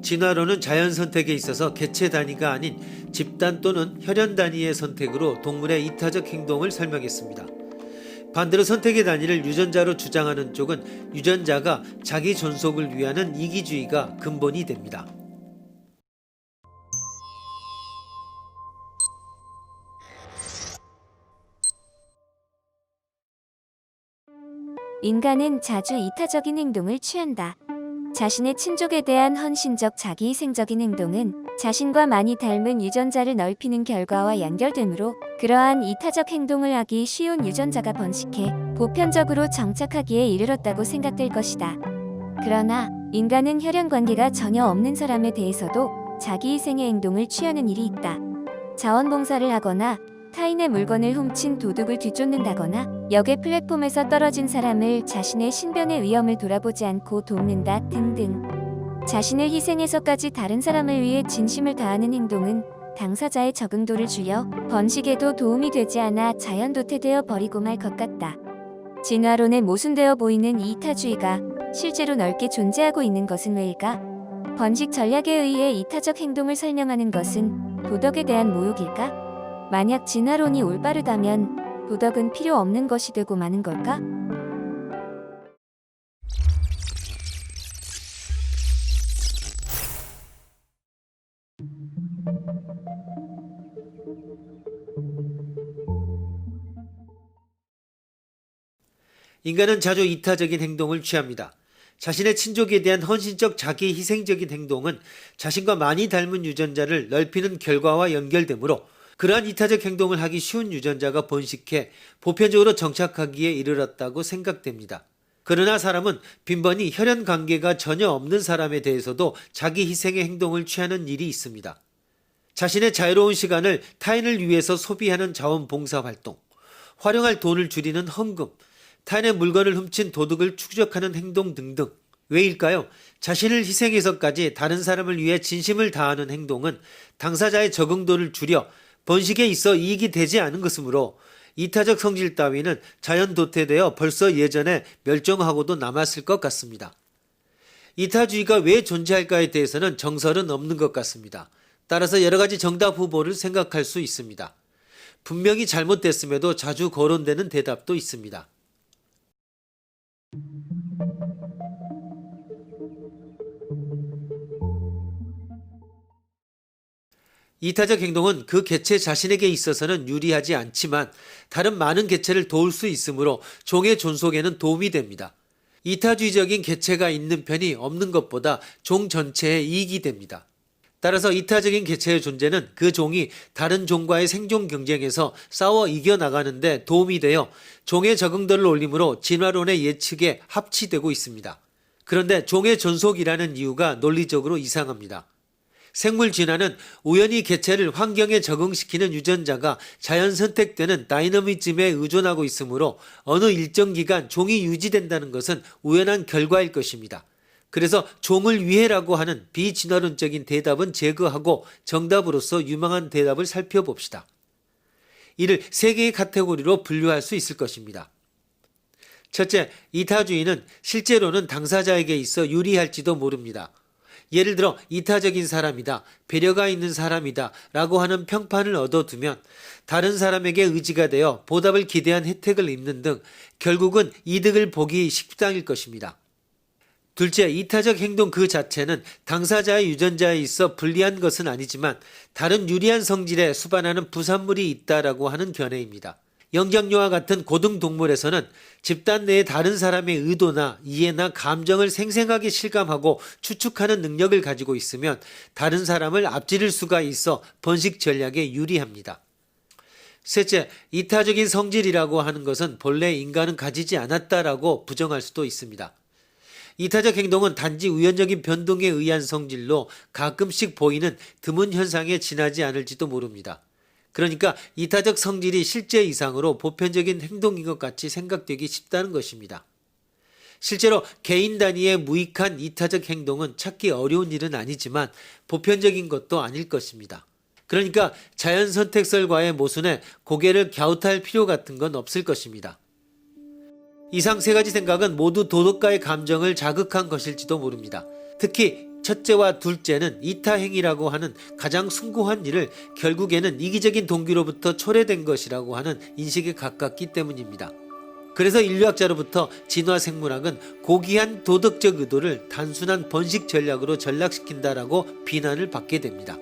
진화론은 자연 선택에 있어서 개체 단위가 아닌 집단 또는 혈연 단위의 선택으로 동물의 이타적 행동을 설명했습니다. 반대로 선택의 단위를 유전자로 주장하는 쪽은 유전자가 자기 존속을 위하는 이기주의가 근본이 됩니다. 인간은 자주 이타적인 행동을 취한다. 자신의 친족에 대한 헌신적 자기희생적인 행동은 자신과 많이 닮은 유전자를 넓히는 결과와 연결되므로 그러한 이타적 행동을 하기 쉬운 유전자가 번식해 보편적으로 정착하기에 이르렀다고 생각될 것이다. 그러나 인간은 혈연 관계가 전혀 없는 사람에 대해서도 자기희생의 행동을 취하는 일이 있다. 자원봉사를 하거나 타인의 물건을 훔친 도둑을 뒤쫓는다거나 역의 플랫폼에서 떨어진 사람을 자신의 신변의 위험을 돌아보지 않고 돕는다 등등. 자신을 희생해서까지 다른 사람을 위해 진심을 다하는 행동은 당사자의 적응도를 줄여 번식에도 도움이 되지 않아 자연 도태되어 버리고 말 것 같다. 진화론에 모순되어 보이는 이 이타주의가 실제로 넓게 존재하고 있는 것은 왜일까? 번식 전략에 의해 이타적 행동을 설명하는 것은 도덕에 대한 모욕일까? 만약 진화론이 올바르다면 도덕은 필요 없는 것이 되고 마는 걸까? 인간은 자주 이타적인 행동을 취합니다. 자신의 친족에 대한 헌신적 자기 희생적인 행동은 자신과 많이 닮은 유전자를 넓히는 결과와 연결되므로 그러한 이타적 행동을 하기 쉬운 유전자가 번식해 보편적으로 정착하기에 이르렀다고 생각됩니다. 그러나 사람은 빈번히 혈연 관계가 전혀 없는 사람에 대해서도 자기 희생의 행동을 취하는 일이 있습니다. 자신의 자유로운 시간을 타인을 위해서 소비하는 자원봉사 활동, 활용할 돈을 줄이는 헌금, 타인의 물건을 훔친 도둑을 추적하는 행동 등등. 왜일까요? 자신을 희생해서까지 다른 사람을 위해 진심을 다하는 행동은 당사자의 적응도를 줄여 번식에 있어 이익이 되지 않은 것이므로 이타적 성질 따위는 자연 도태되어 벌써 예전에 멸종하고도 남았을 것 같습니다. 이타주의가 왜 존재할까에 대해서는 정설은 없는 것 같습니다. 따라서 여러 가지 정답 후보를 생각할 수 있습니다. 분명히 잘못됐음에도 자주 거론되는 대답도 있습니다. 이타적 행동은 그 개체 자신에게 있어서는 유리하지 않지만 다른 많은 개체를 도울 수 있으므로 종의 존속에는 도움이 됩니다. 이타주의적인 개체가 있는 편이 없는 것보다 종 전체에 이익이 됩니다. 따라서 이타적인 개체의 존재는 그 종이 다른 종과의 생존 경쟁에서 싸워 이겨나가는 데 도움이 되어 종의 적응도를 올리므로 진화론의 예측에 합치되고 있습니다. 그런데 종의 존속이라는 이유가 논리적으로 이상합니다. 생물 진화는 우연히 개체를 환경에 적응시키는 유전자가 자연 선택되는 다이너미즘에 의존하고 있으므로 어느 일정 기간 종이 유지된다는 것은 우연한 결과일 것입니다. 그래서 종을 위해라고 하는 비진화론적인 대답은 제거하고 정답으로서 유망한 대답을 살펴봅시다. 이를 세 개의 카테고리로 분류할 수 있을 것입니다. 첫째, 이타주의는 실제로는 당사자에게 있어 유리할지도 모릅니다. 예를 들어 이타적인 사람이다, 배려가 있는 사람이다 라고 하는 평판을 얻어두면 다른 사람에게 의지가 되어 보답을 기대한 혜택을 입는 등 결국은 이득을 보기 십상일 것입니다. 둘째, 이타적 행동 그 자체는 당사자의 유전자에 있어 불리한 것은 아니지만 다른 유리한 성질에 수반하는 부산물이 있다라고 하는 견해입니다. 영장류와 같은 고등동물에서는 집단 내의 다른 사람의 의도나 이해나 감정을 생생하게 실감하고 추측하는 능력을 가지고 있으면 다른 사람을 앞지를 수가 있어 번식 전략에 유리합니다. 셋째, 이타적인 성질이라고 하는 것은 본래 인간은 가지지 않았다라고 부정할 수도 있습니다. 이타적 행동은 단지 우연적인 변동에 의한 성질로 가끔씩 보이는 드문 현상에 지나지 않을지도 모릅니다. 그러니까 이타적 성질이 실제 이상으로 보편적인 행동인 것 같이 생각되기 쉽다는 것입니다. 실제로 개인 단위의 무익한 이타적 행동은 찾기 어려운 일은 아니지만 보편적인 것도 아닐 것입니다. 그러니까 자연 선택설과의 모순에 고개를 갸웃할 필요 같은 건 없을 것입니다. 이상 세 가지 생각은 모두 도덕가의 감정을 자극한 것일지도 모릅니다. 특히 첫째와 둘째는 이타행이라고 하는 가장 숭고한 일을 결국에는 이기적인 동기로부터 초래된 것이라고 하는 인식에 가깝기 때문입니다. 그래서 인류학자로부터 진화생물학은 고귀한 도덕적 의도를 단순한 번식 전략으로 전락시킨다라고 비난을 받게 됩니다.